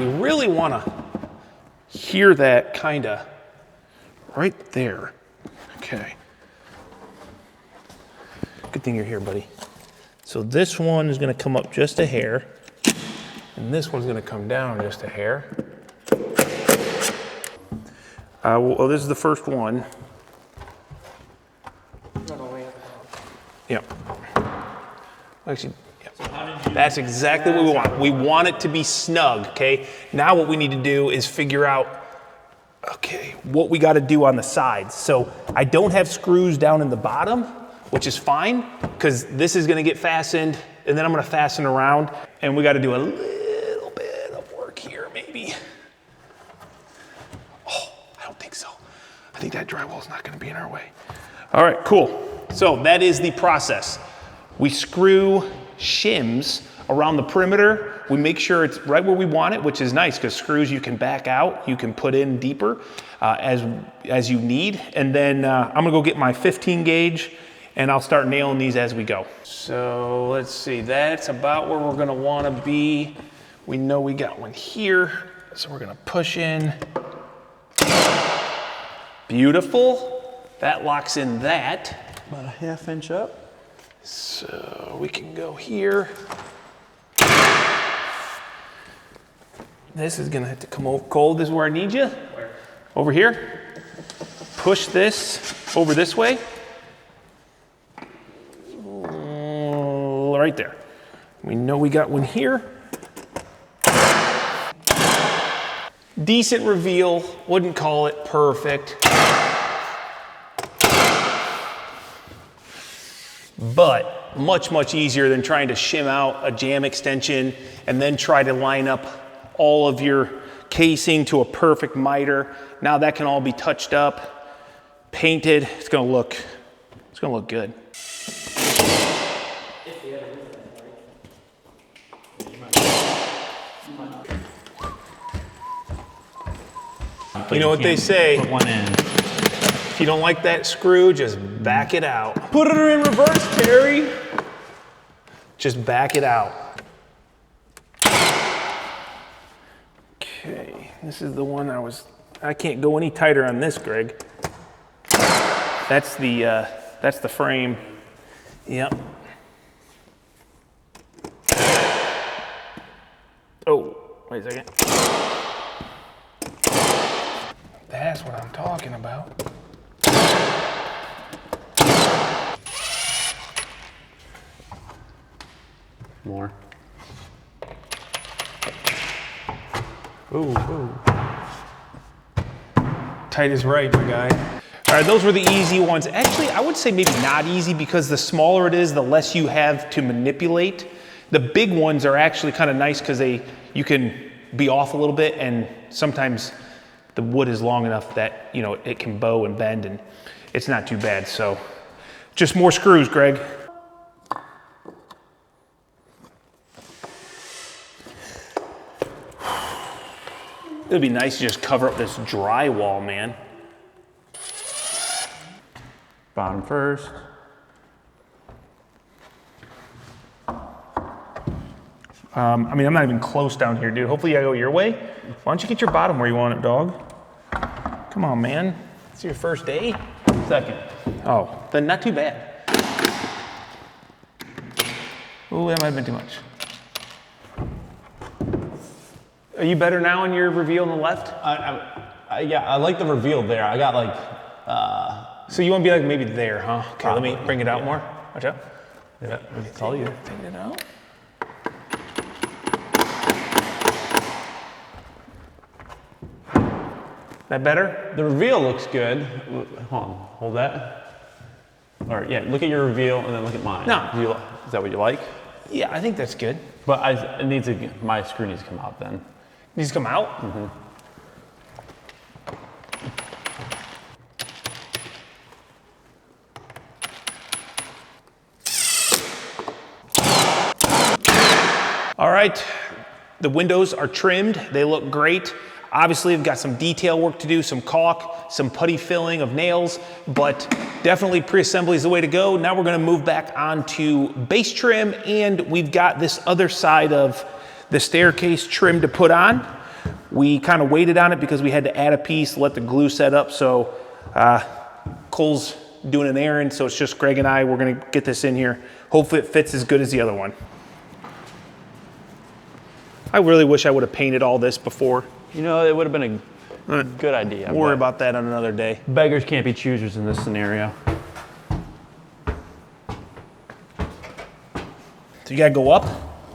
We really want to hear that kind of right there. Okay. Good thing you're here, buddy. So this one is going to come up just a hair, and this one's going to come down just a hair. Well, this is the first one. Yep. Actually, yep. That's exactly what we want. We want it to be snug, okay? Now what we need to do is figure out, okay, what we got to do on the sides. So I don't have screws down in the bottom, which is fine, because this is going to get fastened, and then I'm going to fasten around, and we got to do a little bit of work here, maybe. Oh, I don't think so. I think that drywall is not going to be in our way. All right, cool. So that is the process. We screw shims around the perimeter. We make sure it's right where we want it, which is nice because screws you can back out, you can put in deeper as you need. And then I'm gonna go get my 15 gauge and I'll start nailing these as we go. So let's see, that's about where we're gonna wanna be. We know we got one here, so we're gonna push in. Beautiful, that locks in that. About a 1/2 inch up. So we can go here. This is gonna have to come over. Cole, this is where I need you. Where? Over here. Push this over this way. Right there. We know we got one here. Decent reveal, wouldn't call it perfect. But much, much easier than trying to shim out a jam extension and then try to line up all of your casing to a perfect miter. Now that can all be touched up, painted. It's gonna look good. You know what they say? Put one in. If you don't like that screw, just back it out. Put it in reverse, Terry. Just back it out. Okay, this is the one I can't go any tighter on this, Greg. That's the frame. Yep. Oh, wait a second. That's what I'm talking about. More. Ooh. Tight is right, my guy. All right, those were the easy ones. Actually, I would say maybe not easy because the smaller it is, the less you have to manipulate. The big ones are actually kind of nice because you can be off a little bit, and sometimes the wood is long enough that, you know, it can bow and bend, and it's not too bad. So just more screws, Greg. It'd be nice to just cover up this drywall, man. Bottom first. I mean, I'm not even close down here, dude. Hopefully I go your way. Why don't you get your bottom where you want it, dog? Come on, man. It's your first day. Second. Oh, then not too bad. Ooh, that might have been too much. Are you better now on your reveal on the left? Yeah, I like the reveal there. I got like, So you want to be like maybe there, huh? Okay, Probably. let me bring it out more. Watch out. yeah, it's all you. Take it out. That better? The reveal looks good. Hold on, hold that. Or yeah, look at your reveal and then look at mine. No. Is that what you like? Yeah, I think that's good. But my screw needs to come out then. Needs to come out? Mm-hmm. All right, the windows are trimmed. They look great. Obviously, we've got some detail work to do, some caulk, some putty filling of nails, but definitely pre-assembly is the way to go. Now we're gonna move back onto base trim, and we've got this other side of the staircase trim to put on. We kind of waited on it because we had to add a piece, let the glue set up. So Cole's doing an errand, so it's just Greg and I. We're gonna get this in here. Hopefully it fits as good as the other one. I really wish I would have painted all this before. You know, it would have been a good idea. We'll worry about that on another day. Beggars can't be choosers in this scenario. So you gotta go up?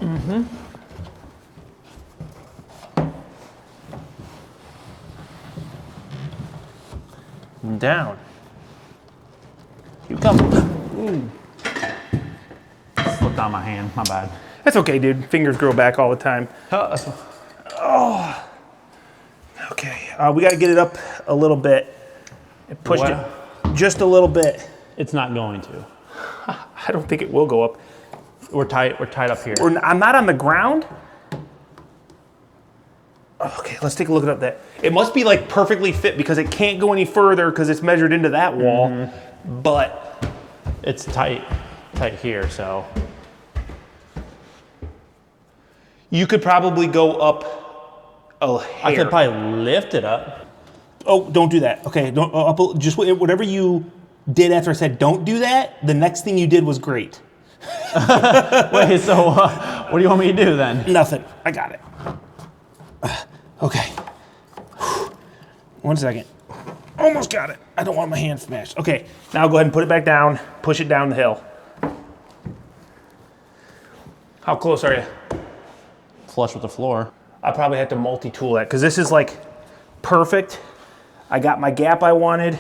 Mm-hmm. And down. You come. Ooh. Slipped on my hand, my bad. That's okay, dude. Fingers grow back all the time. Oh. Okay, we gotta get it up a little bit. And push it just a little bit. It's not going to. I don't think it will go up. We're tight up here. I'm not on the ground. Okay, let's take a look at that. It must be like perfectly fit because it can't go any further because it's measured into that wall, but it's tight here, so. You could probably go up a hair. I could probably lift it up. Oh, don't do that. Okay, don't just whatever you did after I said don't do that. The next thing you did was great. Wait, so what do you want me to do then? Nothing. I got it. Okay. 1 second. Almost got it. I don't want my hand smashed. Okay, now go ahead and put it back down. Push it down the hill. How close are you? Flush with the floor. I probably have to multi-tool that because this is like perfect. I got my gap I wanted,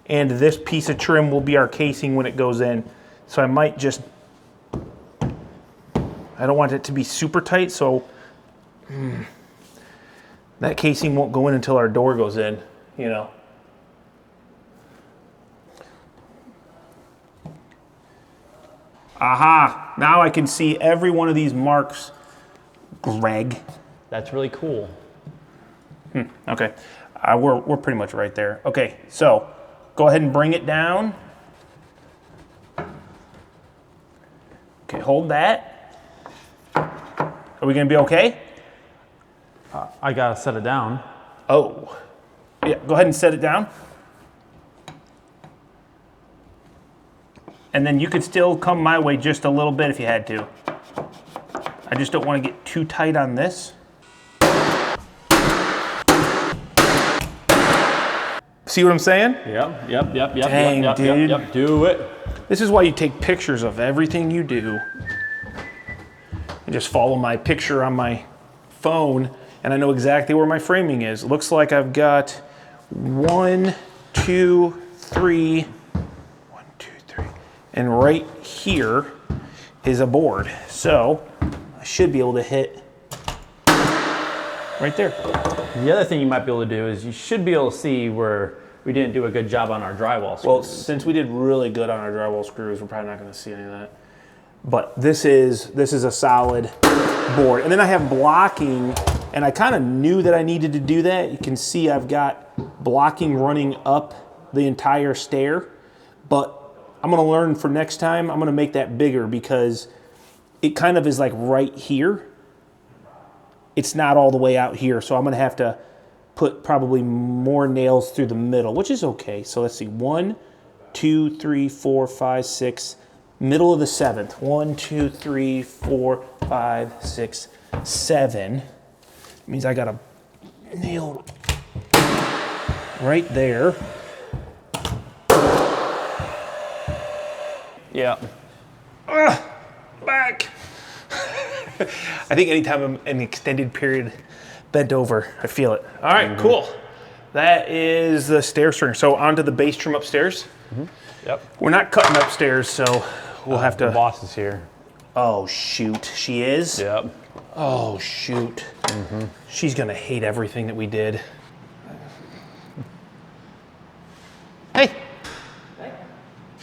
and this piece of trim will be our casing when it goes in. So I might just, I don't want it to be super tight, so that casing won't go in until our door goes in, you know. Aha, now I can see every one of these marks, Greg. That's really cool. Okay, we're pretty much right there. Okay, so go ahead and bring it down. Okay, hold that. Are we gonna be okay? I gotta set it down. Oh, yeah, go ahead and set it down. And then you could still come my way just a little bit if you had to. I just don't want to get too tight on this. See what I'm saying? Yep. Dang, dude. Yep. Do it. This is why you take pictures of everything you do. And just follow my picture on my phone, and I know exactly where my framing is. It looks like I've got 1, 2, 3. 1, 2, 3. And right here is a board. So I should be able to hit right there. The other thing you might be able to do is you should be able to see where we didn't do a good job on our drywall screws. Well, since we did really good on our drywall screws, we're probably not going to see any of that. But this is a solid board. And then I have blocking, and I kind of knew that I needed to do that. You can see I've got blocking running up the entire stair, but I'm going to learn for next time. I'm going to make that bigger because it kind of is like right here. It's not all the way out here, so I'm going to have to put probably more nails through the middle, which is okay. So let's see, 1, 2, 3, 4, 5, 6, middle of the 7th. 1, 2, 3, 4, 5, 6, 7. It means I got a nail right there. Yeah. Back. I think anytime I'm in an extended period bent over, I feel it. All right, cool. That is the stair stringer. So onto the base trim upstairs. Yep. We're not cutting upstairs, so we'll have to. The boss is here. Oh shoot, she is? Yep. Oh shoot. She's gonna hate everything that we did. Hey.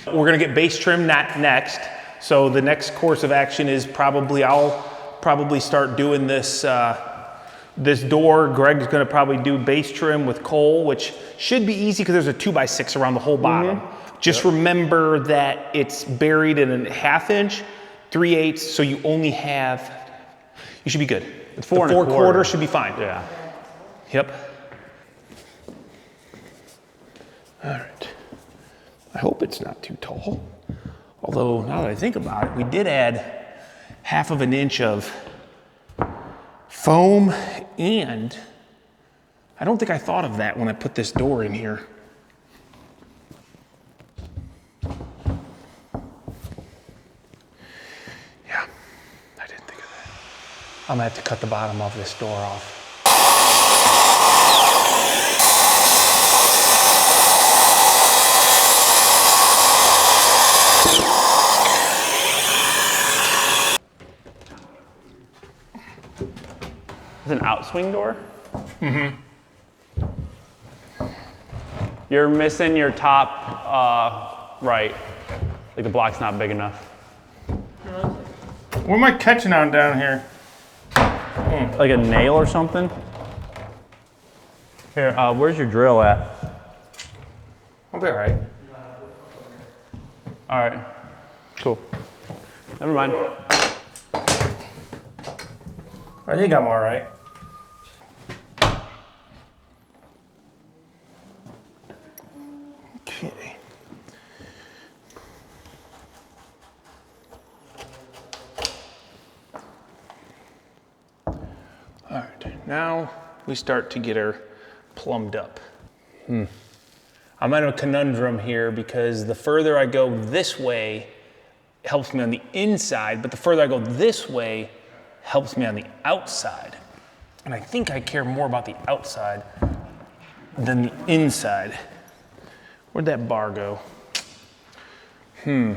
We're gonna get base trim next. So the next course of action is I'll probably start doing this this door. Greg's gonna probably do base trim with Cole, which should be easy because there's a 2x6 around the whole bottom. Just remember that it's buried in a 1/2 inch, 3/8, so you only have, you should be good. It's 4 4 1/4 quarter should be fine. Yeah. Yep. All right. I hope it's not too tall. Although, now that I think about it, we did add 1/2 inch of foam, and I don't think I thought of that when I put this door in here. Yeah, I didn't think of that. I'm gonna have to cut the bottom of this door off. It's an outswing door? Mm-hmm. You're missing your top right. Like the block's not big enough. What am I catching on down here? Like a nail or something? Here, where's your drill at? I'll be all right. All right, cool. Never mind. I think I'm all right. Okay. All right, now we start to get her plumbed up. I'm in a conundrum here because the further I go this way, it helps me on the inside, but the further I go this way, helps me on the outside. And I think I care more about the outside than the inside. Where'd that bar go? Okay.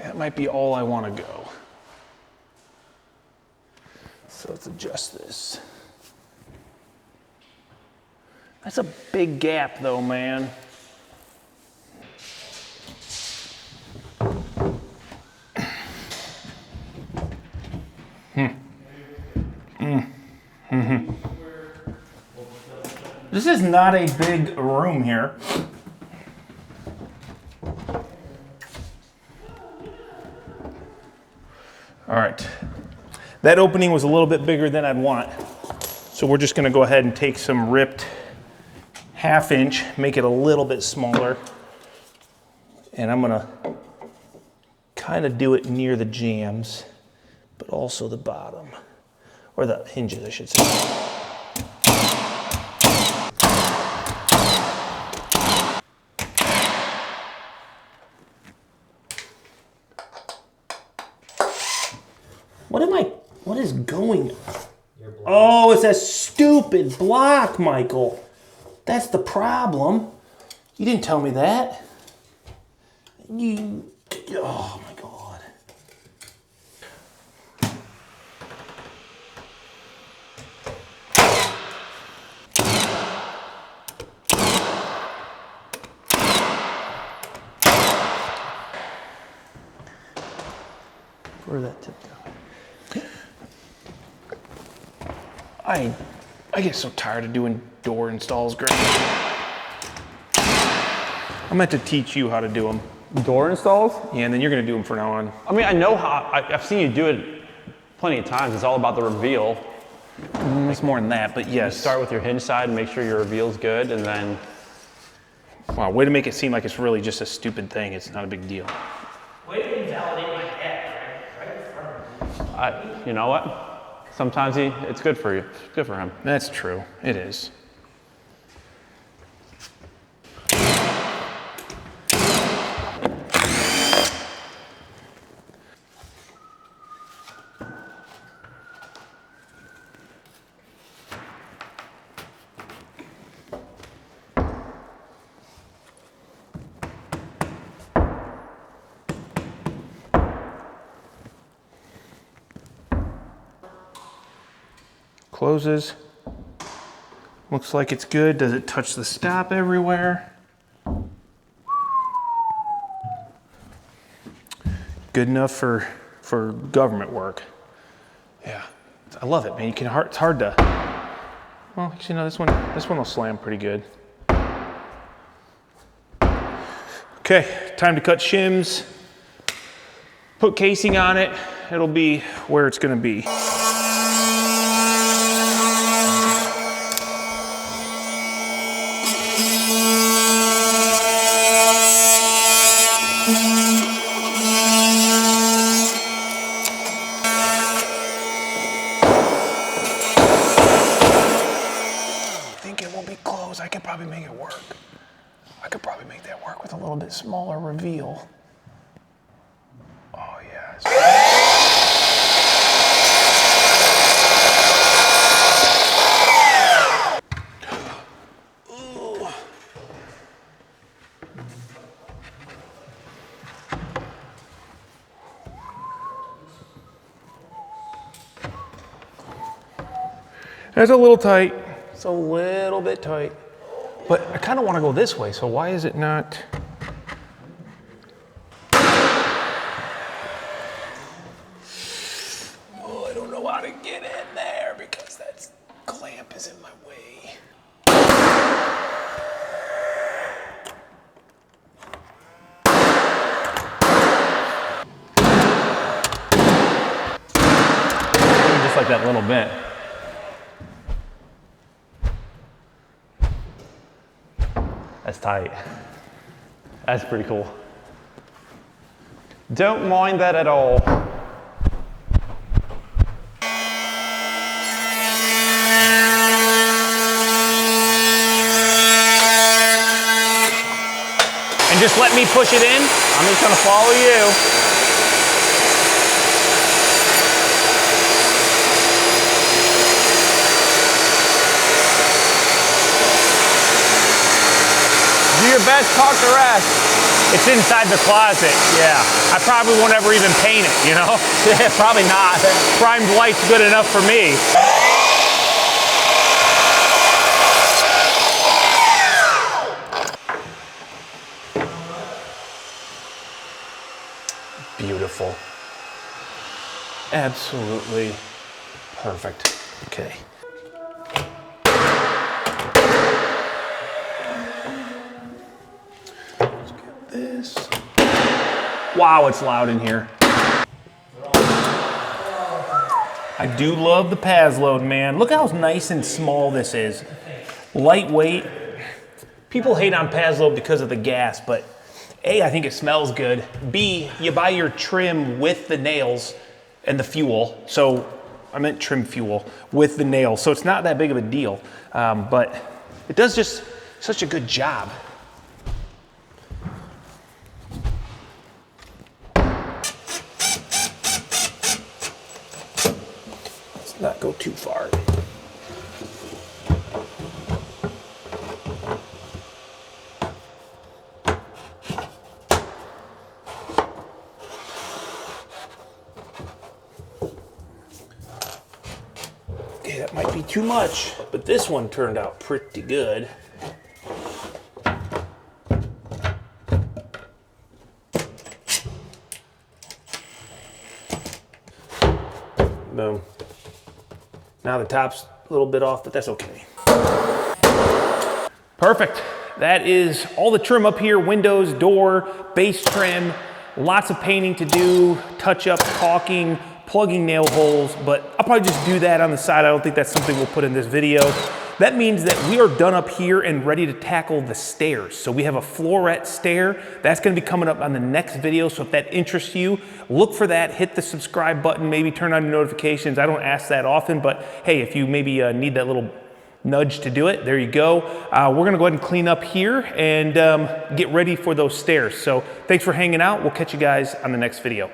That might be all I want to go. So let's adjust this. That's a big gap though, man. This is not a big room here. All right, that opening was a little bit bigger than I'd want. So we're just gonna go ahead and take some ripped 1/2 inch, make it a little bit smaller. And I'm gonna kind of do it near the jambs, but also the bottom, or the hinges, I should say. What is going on? Oh, it's that stupid block, Michael. That's the problem. You didn't tell me that. Oh my God. Where'd that tip go? I get so tired of doing door installs, Greg. I'm meant to teach you how to do them. Door installs? Yeah, and then you're gonna do them from now on. I mean, I know how, I've seen you do it plenty of times. It's all about the reveal. It's more than that, but yes. You start with your hinge side and make sure your reveal's good, and then... Wow, way to make it seem like it's really just a stupid thing. It's not a big deal. Way to invalidate my dad, right in front of me. You know what? Sometimes it's good for you. It's good for him. That's true. It is. Closes. Looks like it's good. Does it touch the stop everywhere? good enough for government work. Yeah, I love it, man. It's hard to, well, actually, no, this one will slam pretty good. Okay, time to cut shims, put casing on it. It'll be where it's gonna be. I could probably make it work. I could probably make that work with a little bit smaller reveal. Oh, yes. Ooh. That's a little tight. It's a little bit tight. But I kind of want to go this way, so why is it not? Oh, I don't know how to get in there because that clamp is in my way. Just like that little bit. That's tight. That's pretty cool. Don't mind that at all. And just let me push it in. I'm just gonna follow you. Do your best, talk the rest. It's inside the closet. Yeah. I probably won't ever even paint it, you know? Yeah, probably not. Primed white's good enough for me. Beautiful. Absolutely perfect. Okay. Let's get this. Wow, it's loud in here. I do love the Pazload, man. Look how nice and small this is. Lightweight. People hate on Pazload because of the gas, but A, I think it smells good. B, you buy your trim with the nails and the fuel. So I meant trim fuel with the nails. So it's not that big of a deal, but it does just such a good job. Let's not go too far. Okay, that might be too much, but this one turned out pretty good. Boom. Now the top's a little bit off, but that's okay. Perfect. That is all the trim up here, windows, door, base trim, lots of painting to do, touch up, caulking, plugging nail holes, but I'll probably just do that on the side. I don't think that's something we'll put in this video. That means that we are done up here and ready to tackle the stairs. So we have a floorette stair. That's gonna be coming up on the next video. So if that interests you, look for that, hit the subscribe button, maybe turn on your notifications. I don't ask that often, but hey, if you maybe need that little nudge to do it, there you go. We're gonna go ahead and clean up here and get ready for those stairs. So thanks for hanging out. We'll catch you guys on the next video.